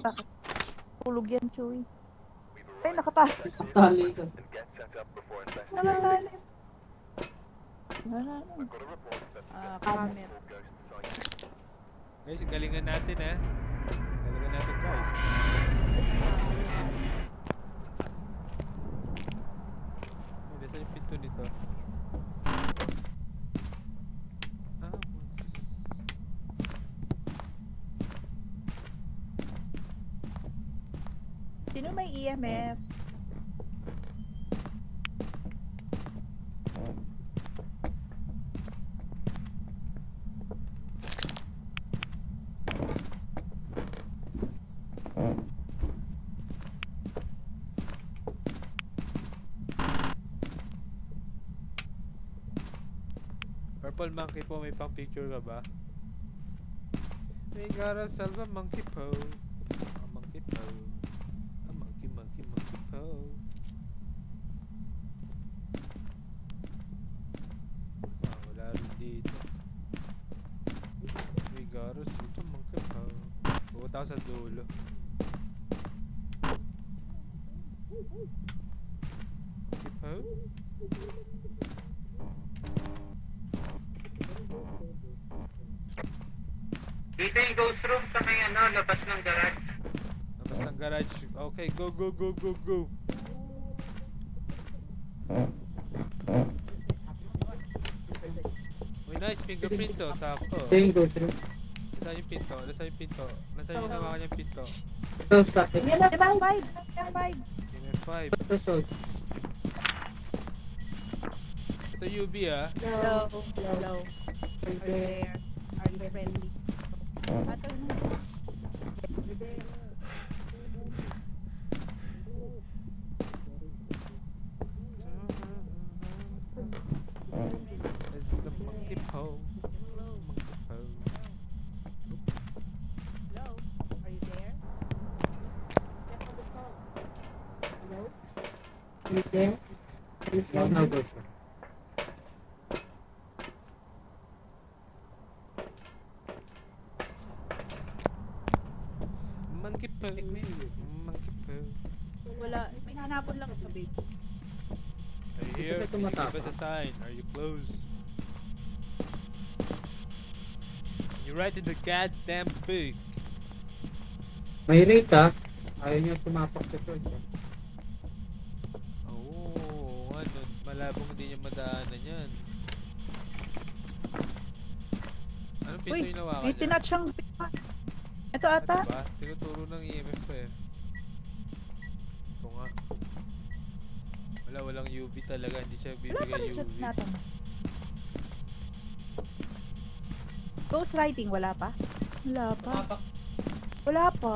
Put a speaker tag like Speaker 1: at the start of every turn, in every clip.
Speaker 1: Bakit? Tulog yan, Chewy. Ay, nakatali.
Speaker 2: Tali ka.
Speaker 1: Nakatali. Camera.
Speaker 3: Guys, galingan natin ha. Galingan natin guys. Nasa yung pinto nito.
Speaker 1: Sino may EMF?
Speaker 3: Purple monkey po, may pang picture ka ba? May gotta salve a monkey po. A monkey po. A monkey po. Wala rin dito. May gotta salve a monkey po. Pupunta ako sa dulo. Monkey po?
Speaker 4: Dito yung ghost room sa may labas ng garage.
Speaker 3: Labas ng garage. Okay, go. Uy, nice fingerprint to. Sakto.
Speaker 2: Ito yung ghost room.
Speaker 3: Nasaan yung pinto? Nasaan yung nawakan yung pinto?
Speaker 2: Ito sa akin.
Speaker 1: Yan na, 5. Yan 5.
Speaker 3: Gamer 5.
Speaker 2: Ito sold.
Speaker 3: Ito UV ah.
Speaker 1: Hello. Hello. Are you there? Are you friendly? Ato na.
Speaker 3: It's the monkey po. Monkey po.
Speaker 1: Hello. Are you there?
Speaker 2: Is there? Is there no ghost room?
Speaker 3: Monkey po. Monkey po.
Speaker 1: Wala. May hanapon lang sa babe.
Speaker 3: Are you here?
Speaker 2: Ito
Speaker 3: Can you
Speaker 2: matapa.
Speaker 3: give us a sign? Are you close? You write in the goddamn book.
Speaker 2: May rate ah. Ayaw niya tumapak sa sold.
Speaker 3: Oo, ano, malabong hindi niya madaanan yan. Anong pinto
Speaker 1: Uy,
Speaker 3: yung nawakan
Speaker 1: may
Speaker 3: niya?
Speaker 1: tinatch siyang... Ito ata.
Speaker 3: Ano ba? Tinuturo ng EMF ko eh. Ito nga. Walang UV talaga, hindi siya
Speaker 1: Wala pa
Speaker 3: bibigay
Speaker 1: rin siya
Speaker 3: UV.
Speaker 1: tinatanong. Ghost writing, wala pa? Wala pa. Wala pa.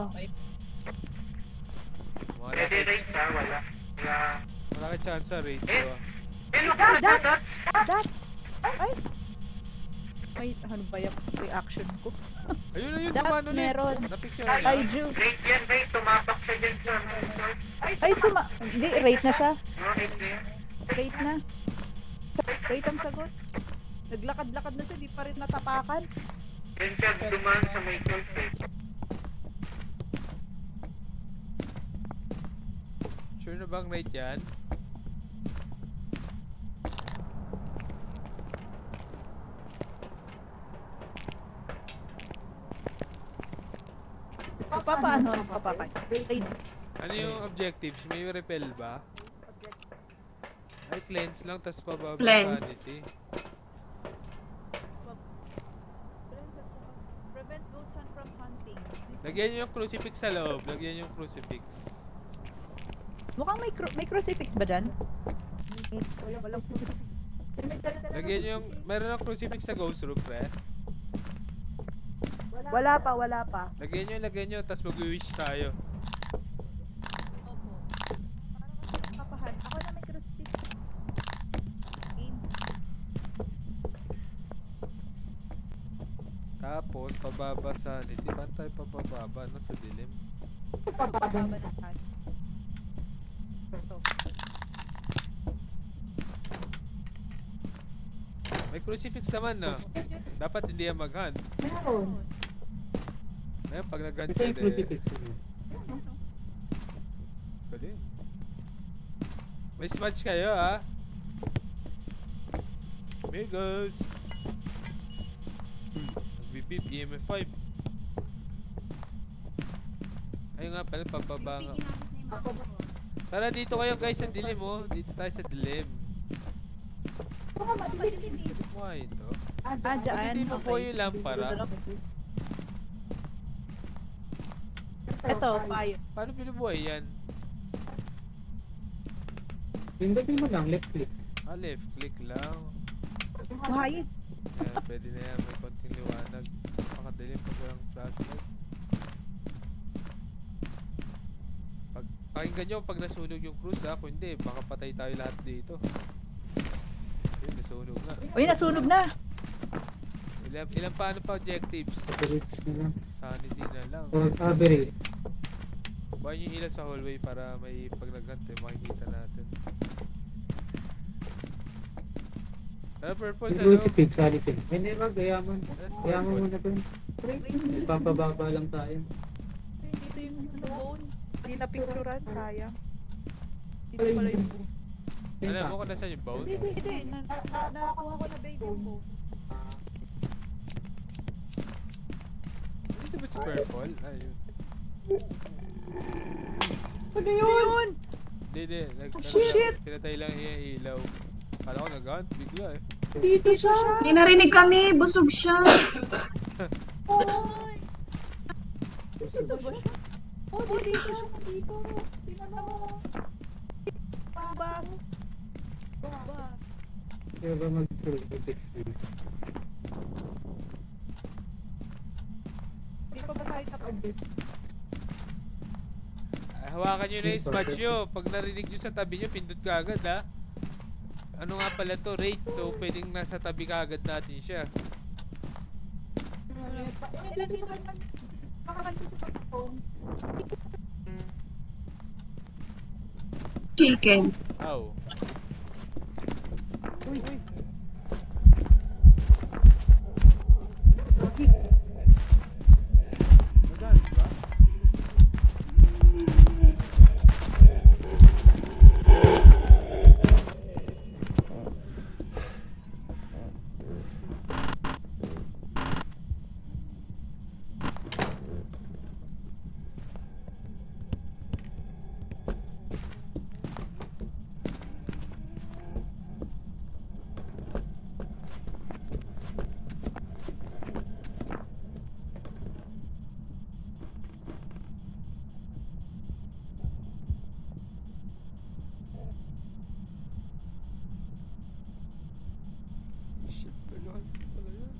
Speaker 4: Pwede rate ka, wala. Kaya...
Speaker 3: Malaki chance sa rate ko ah.
Speaker 1: That! Ay! May, ano ba yung reaction ko?
Speaker 3: Ayun na yun,
Speaker 1: That's
Speaker 3: kumano ulit.
Speaker 1: meron.
Speaker 3: Napicture
Speaker 1: Ay,
Speaker 3: na.
Speaker 1: Ju.
Speaker 4: Rate yan, rate. Tumapak siya dyan sa...
Speaker 1: Ay, hindi, rate na siya.
Speaker 4: Rate na yan.
Speaker 1: Rate na. Rate ang sagot. Naglakad-lakad na siya, di pa rin natapakan.
Speaker 4: Yan siya dumaan sa may church eh.
Speaker 3: Sure na bang rate yan?
Speaker 1: Papaano? Papakan. Rate.
Speaker 3: Ano yung objectives? May repel ba? Ay, cleanse lang, tas pababa
Speaker 5: Cleanse.
Speaker 3: sanity.
Speaker 1: Prevent ghost hunt from hunting.
Speaker 3: Lagyan nyo yung crucifix sa loob. Lagyan yung crucifix.
Speaker 1: Mukhang may crucifix ba dyan? Wala.
Speaker 3: Lagyan nyo yung... Meron ng crucifix sa ghost room, pre.
Speaker 1: Wala pa.
Speaker 3: Lagyan nyo, tas mag-wish tayo.
Speaker 1: Papahan. Ako na may crucifix. Game.
Speaker 3: Tapos, pababa sanity. Paano tayo pababa? Ano sa dilim?
Speaker 1: Pababa na tayo. Ito.
Speaker 3: May crucifix naman na. Dapat hindi yan mag-hunt.
Speaker 2: Meron.
Speaker 3: Ngayon, pag nag-hunt
Speaker 2: Ito
Speaker 3: siya,
Speaker 2: yung crucifix.
Speaker 3: Galing. May smudge kayo ha. Amigos. Nagbibip EMF 5. Ayun nga pala, pababa nga. Tara dito kayo guys sa dilim oh. Dito tayo sa dilim. Why ito?
Speaker 1: Dyan.
Speaker 3: Hindi mo po yung lampara.
Speaker 1: Ito, payo.
Speaker 3: Paano binubuhay yan?
Speaker 2: Pindutin mo lang, left click.
Speaker 3: Left click lang.
Speaker 1: Buhayin.
Speaker 3: Ayan, pwede na yan. May konting liwanag. Makadilim pag walang flashlight. Pakinggan nyo pag nasunog yung cruise ha. Kung hindi, baka patay tayo lahat dito. Ayun, nasunog na.
Speaker 1: Uy, nasunog na.
Speaker 3: Ilan paano pa objectives?
Speaker 2: Average na lang.
Speaker 3: Sanity na lang.
Speaker 2: Or average.
Speaker 3: Buhayin yung ilaw sa hallway para may pag naghante makikita natin. Ano purple sa loob?
Speaker 2: Crucifix, alisin. Hindi ba, gayaman. Gayaman muna dun. Ipapababa lang tayo.
Speaker 1: Dito yung bone. Hindi na picturean, sayang. Dito pala yung bone.
Speaker 3: Alam mo kung nasa yung boat?
Speaker 1: Hindi. Nakakuha ko na baby ko.
Speaker 3: Dito ba si purple? Ayun.
Speaker 1: Ano yun?
Speaker 3: Hindi.
Speaker 1: Shit!
Speaker 3: Pinatay lang yung ilaw. Kala ko nag-hunt bigla eh.
Speaker 1: Dito siya.
Speaker 5: May narinig kami, busog siya.
Speaker 1: Oy! Dito ba siya? Oh, dito siya. Dito. Tingnan mo. Baba.
Speaker 2: Kaya ba mag-crucifix na?
Speaker 1: Di pa ba tayo tapos?
Speaker 3: Hawakan nyo na yung smudge nyo. Pag narinig nyo sa tabi nyo, pindot ka agad ha. Ano nga pala to, rate. So pwedeng nasa tabi ka agad natin siya.
Speaker 1: Ilan dito ba naman? Makakalimutan sa phone.
Speaker 5: Chicken.
Speaker 3: Ow.
Speaker 1: Uy.
Speaker 3: Magaan ba? Shit, magaan pala yan.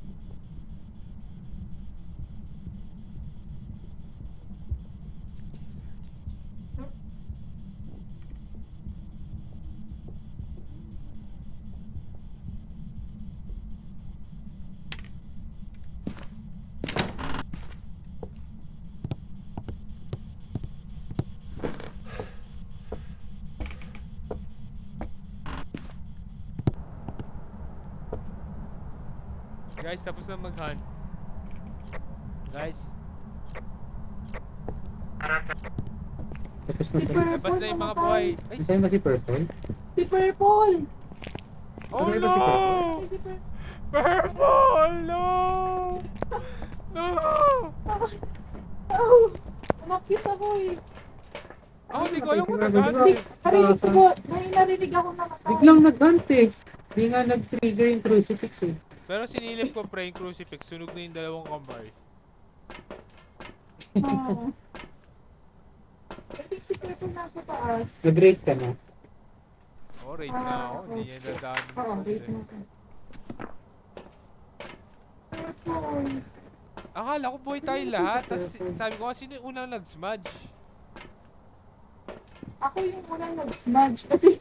Speaker 3: Guys, tapos na mag-hunt. Guys,
Speaker 2: Tapos na tayo.
Speaker 3: labas na yung mga buhay. Ay!
Speaker 2: Nasaan ba si Purple?
Speaker 1: Si Purple!
Speaker 3: Oh
Speaker 2: Ano ba si
Speaker 3: no!
Speaker 1: Si Purple!
Speaker 3: Purple! No! No!
Speaker 1: Oh! Umakit ako eh.
Speaker 3: Ako hindi ko alam kung
Speaker 2: Hindi-
Speaker 3: nag-hunt eh.
Speaker 1: Narinig ko po. Narinig ako na matay.
Speaker 2: Biglang nag-hunt eh. Hindi nga nag-trigger yung crucifix eh.
Speaker 3: Pero sinilip ko pre yung crucifix, sunog na yung dalawang kamay.
Speaker 1: Oh. I think si Purple nasa taas.
Speaker 2: Nag-rate ka na.
Speaker 3: Oh, rate na ako. Hindi niya nadaan.
Speaker 1: Oo, wait na. Purple.
Speaker 3: Akala ko buhay tayo lahat. Tapos sabi ko, sino yung unang nag-smudge?
Speaker 1: Ako yung unang nag-smudge kasi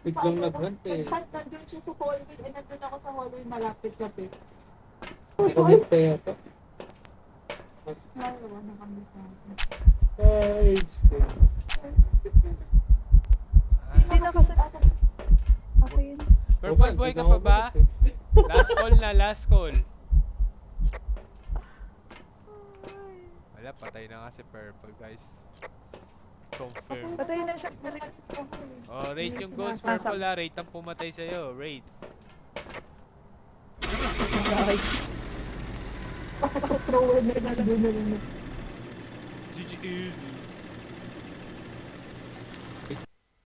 Speaker 2: Biglang nag-hunt eh.
Speaker 1: nandun siya sa hallway and nandun ako sa hallway malapit kape.
Speaker 2: Nag-hunt kaya ito.
Speaker 1: Nalawa na kami sa akin.
Speaker 2: Ay,
Speaker 1: Hindi na kasi ako yun.
Speaker 3: Purple boy ka pa ba? Last call na, last call. Wala, patay na nga si Purple guys. Confirm.
Speaker 1: Patayin na siya.
Speaker 3: Oh, rate yung ghost purple ah. Rate ang pumatay sa'yo. Rate.
Speaker 1: Thrower na lang.
Speaker 3: GG easy.